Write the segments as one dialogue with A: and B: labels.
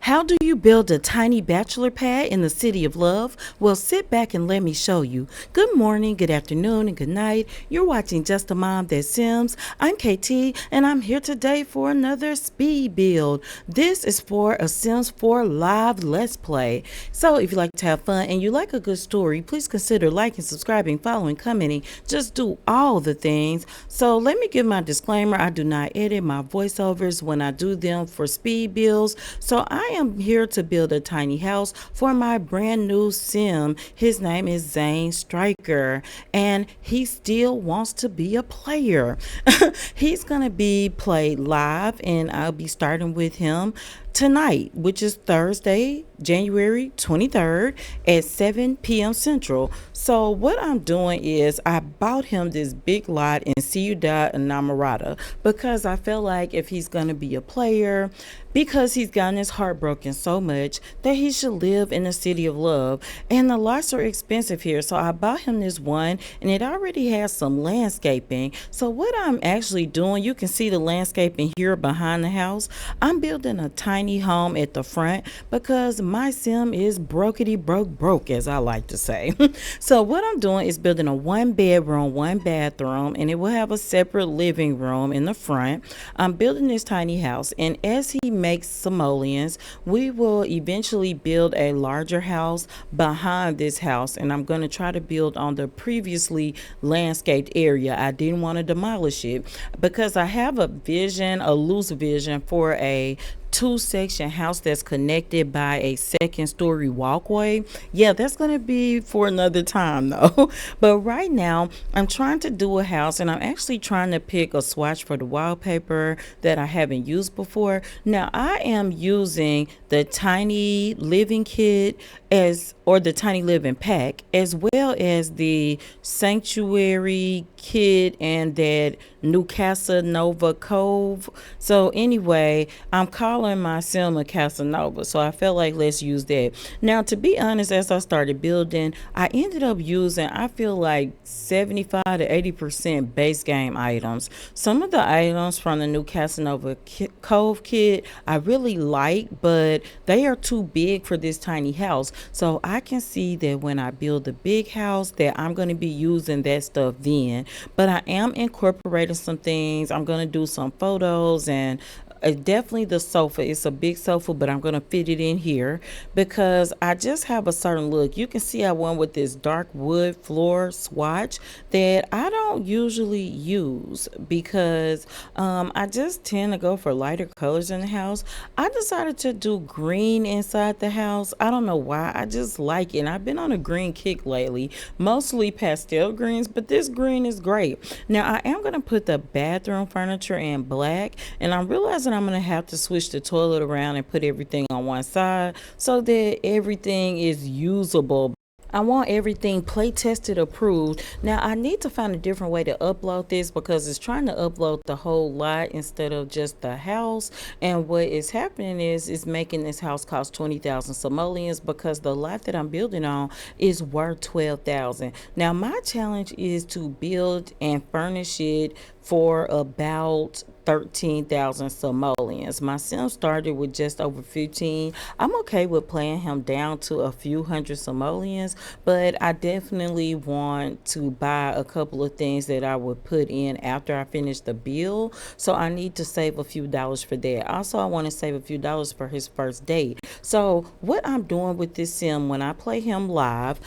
A: How do you build a tiny bachelor pad in the city of love? Well, sit back and let me show you. Good morning, good afternoon, and good night. You're watching Just a Mom That Sims. I'm KT, and I'm here today for another speed build. This is for a Sims 4 live Let's Play. So if you like to have fun and you like a good story, please consider liking, subscribing, following, commenting. Just do all the things. So let me give my disclaimer. I do not edit my voiceovers when I do them for speed builds. So I am here to build a tiny house for my brand new sim. His name is Zane Stryker, and he still wants to be a player. He's going to be played live, and I'll be starting with him tonight, which is Thursday, January 23rd at 7 p.m. Central. So what I'm doing is I bought him this big lot in Ciudad Enamorada because I feel like if he's going to be a player, because he's gotten his heart broken so much, that he should live in the city of love. And the lots are expensive here. So I bought him this one, and it already has some landscaping. So what I'm actually doing, you can see the landscaping here behind the house. I'm building a tiny home at the front because my sim is brokety broke, as I like to say. So what I'm doing is building a 1-bedroom, 1-bathroom, and it will have a separate living room in the front. I'm building this tiny house, and as he makes simoleons, we will eventually build a larger house behind this house, and I'm going to try to build on the previously landscaped area. I didn't want to demolish it because I have a vision, a loose vision for a two-section house that's connected by a second-story walkway. Yeah, that's going to be for another time though. But right now I'm trying to do a house, and I'm actually trying to pick a swatch for the wallpaper that I haven't used before. Now I am using the tiny living kit or the tiny living pack, as well as the sanctuary kit and that new Casanova cove. So anyway, I'm calling my sim a Casanova, so I felt like let's use that. Now to be honest, as I started building, I ended up using, I feel like 75 to 80% base game items. Some of the items from the new Casanova cove kit I really like, but they are too big for this tiny house. So I can see that when I build the big house that I'm going to be using that stuff then. But I am incorporating some things. I'm going to do some photos, and definitely the sofa. It's a big sofa, but I'm going to fit it in here because I just have a certain look. You can see I went with this dark wood floor swatch that I don't usually use because I just tend to go for lighter colors in the house. I decided to do green inside the house. I don't know why. I just like it. And I've been on a green kick lately, mostly pastel greens, but this green is great. Now I am going to put the bathroom furniture in black, and I'm realizing I'm going to have to switch the toilet around and put everything on one side so that everything is usable. I want everything play tested, approved. Now I need to find a different way to upload this because it's trying to upload the whole lot instead of just the house. And what is happening is it's making this house cost 20,000 simoleons because the lot that I'm building on is worth 12,000. Now my challenge is to build and furnish it for about 13,000 simoleons. My sim started with just over 15. I'm okay with playing him down to a few hundred simoleons, but I definitely want to buy a couple of things that I would put in after I finish the build. So I need to save a few dollars for that. Also, I want to save a few dollars for his first date. So what I'm doing with this sim when I play him live,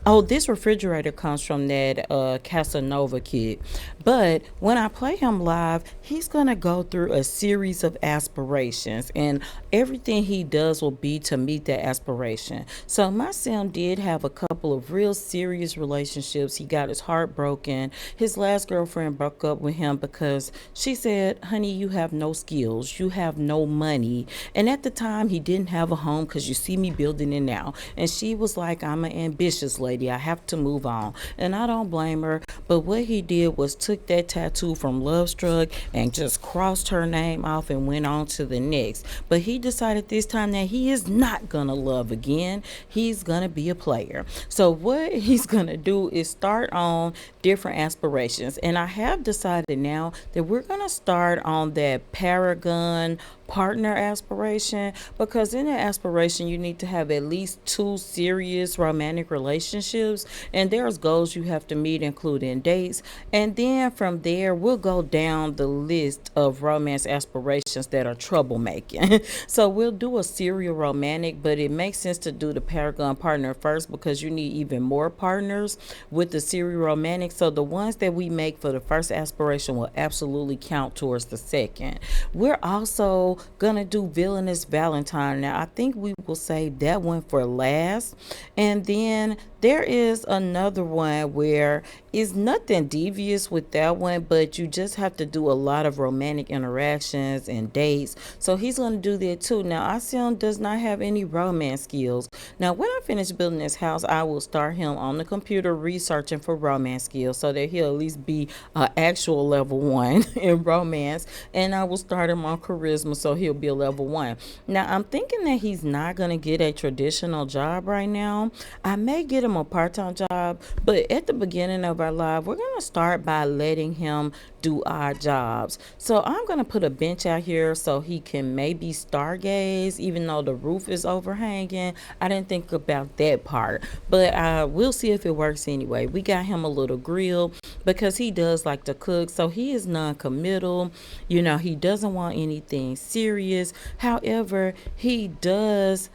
A: oh, this refrigerator comes from that Casanova kit. But when I play him live, he's going to go through a series of aspirations, and everything he does will be to meet that aspiration. So my sim did have a couple of real serious relationships. He got his heart broken. His last girlfriend broke up with him because she said, honey, you have no skills. You have no money. And at the time, he didn't have a home because you see me building it now. And she was like, I'm an ambitious lady. lady. I have to move on. And I don't blame her. But what he did was took that tattoo from Love Struck and just crossed her name off and went on to the next. But he decided this time that he is not going to love again. He's going to be a player. So what he's going to do is start on different aspirations. And I have decided now that we're going to start on that Paragon partner aspiration, because in that aspiration you need to have at least two serious romantic relationships, and there's goals you have to meet, including dates. And then from there we'll go down the list of romance aspirations that are troublemaking. So we'll do a serial romantic, but it makes sense to do the Paragon partner first because you need even more partners with the serial romantic. So the ones that we make for the first aspiration will absolutely count towards the second. We're also gonna do Villainous Valentine. Now I think we will save that one for last. And then there is another one where it's nothing devious with that one, but you just have to do a lot of romantic interactions and dates. So he's gonna do that too. Now Asim does not have any romance skills. Now when I finish building this house, I will start him on the computer researching for romance skills so that he'll at least be an actual level 1 in romance, and I will start him on charisma so he'll be a level 1. Now I'm thinking that he's not going to get a traditional job right now. I may get him a part-time job, but at the beginning of our life we're going to start by letting him do odd jobs. So I'm going to put a bench out here so he can maybe stargaze, even though the roof is overhanging. I didn't think about that part, but we'll see if it works anyway. We got him a little grill because he does like to cook, so he is non-committal. He doesn't want anything serious. However, he does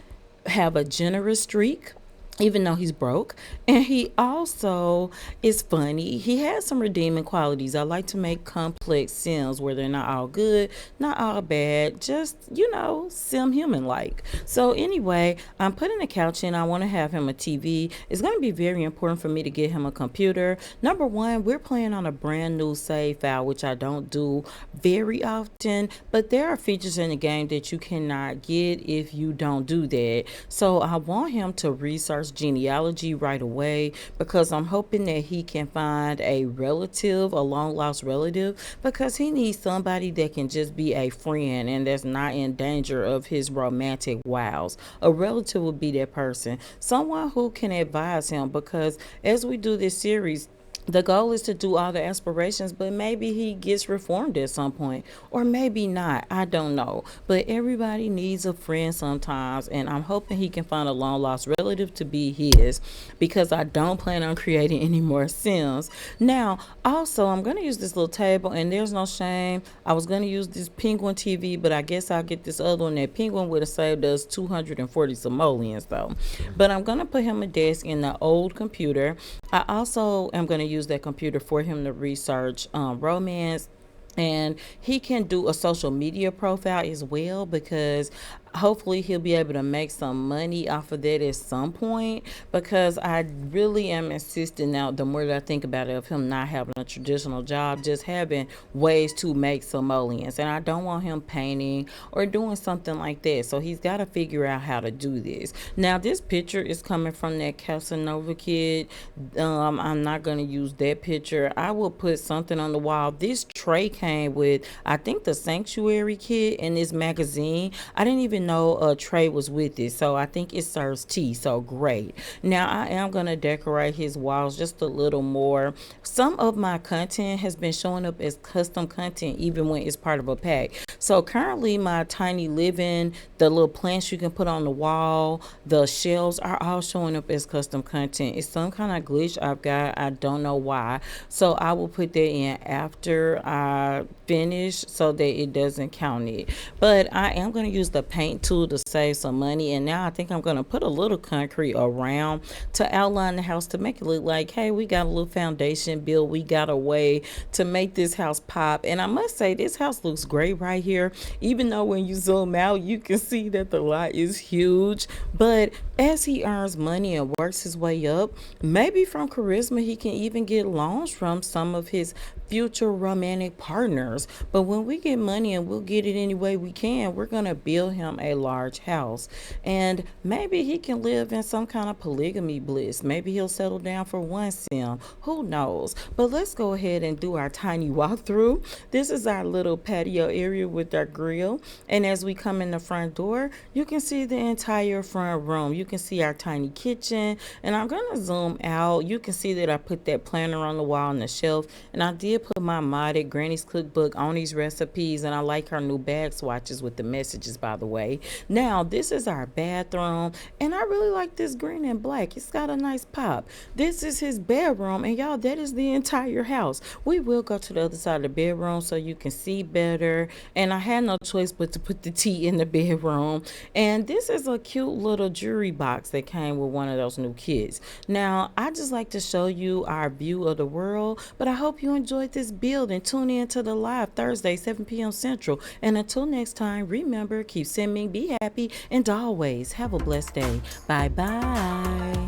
A: have a generous streak, even though he's broke. And he also is funny. He has some redeeming qualities. I like to make complex sims where they're not all good, not all bad, just, sim human like. So anyway, I'm putting a couch in. I want to have him a TV. It's going to be very important for me to get him a computer. Number one, we're playing on a brand new save file, which I don't do very often, but there are features in the game that you cannot get if you don't do that. So I want him to research genealogy right away because I'm hoping that he can find a relative, a long lost relative, because he needs somebody that can just be a friend and that's not in danger of his romantic wows. A relative would be that person, someone who can advise him, because as we do this series, the goal is to do all the aspirations, but maybe he gets reformed at some point, or maybe not. I don't know. But everybody needs a friend sometimes, and I'm hoping he can find a long lost relative to be his, because I don't plan on creating any more Sims. Now, also, I'm going to use this little table, and there's no shame. I was going to use this Penguin TV, but I guess I'll get this other one. That Penguin would have saved us 240 simoleons, though. But I'm going to put him a desk in the old computer. I also am going to use that computer for him to research romance, and he can do a social media profile as well, because hopefully he'll be able to make some money off of that at some point, because I really am insisting now, the more that I think about it, of him not having a traditional job, just having ways to make simoleons. And I don't want him painting or doing something like that, so he's got to figure out how to do this. Now this picture is coming from that Casanova kid. I'm not going to use that picture. I will put something on the wall. This tray came with, I think, the Sanctuary kit in this magazine. I didn't even know a tray was with it, so I think it serves tea, so great. Now I am going to decorate his walls just a little more. Some of my content has been showing up as custom content even when it's part of a pack. So currently my tiny living, the little plants you can put on the wall, the shelves are all showing up as custom content. It's some kind of glitch I've got. I don't know why. So I will put that in after I finish so that it doesn't count it. But I am going to use the paint tool to save some money, and now I think I'm going to put a little concrete around to outline the house to make it look like, hey, we got a little foundation built, we got a way to make this house pop. And I must say, this house looks great right here, even though when you zoom out you can see that the lot is huge. But as he earns money and works his way up, maybe from charisma he can even get loans from some of his future romantic partners. But when we get money, and we'll get it any way we can, we're gonna build him him a large house. And maybe he can live in some kind of polygamy bliss. Maybe he'll settle down for one sim. Who knows? But let's go ahead and do our tiny walkthrough. This is our little patio area with our grill. And as we come in the front door, you can see the entire front room. You can see our tiny kitchen. And I'm going to zoom out. You can see that I put that planner on the wall on the shelf. And I did put my modded Granny's Cookbook on these recipes. And I like her new bag swatches with the messages, by the way. Now, this is our bathroom. And I really like this green and black. It's got a nice pop. This is his bedroom. And y'all, that is the entire house. We will go to the other side of the bedroom so you can see better. And I had no choice but to put the tea in the bedroom. And this is a cute little jewelry box that came with one of those new kids. Now, I just like to show you our view of the world, but I hope you enjoyed this build and tune in to the live Thursday, 7 p.m. Central. And until next time, remember, keep simming, be happy, and always have a blessed day. Bye-bye.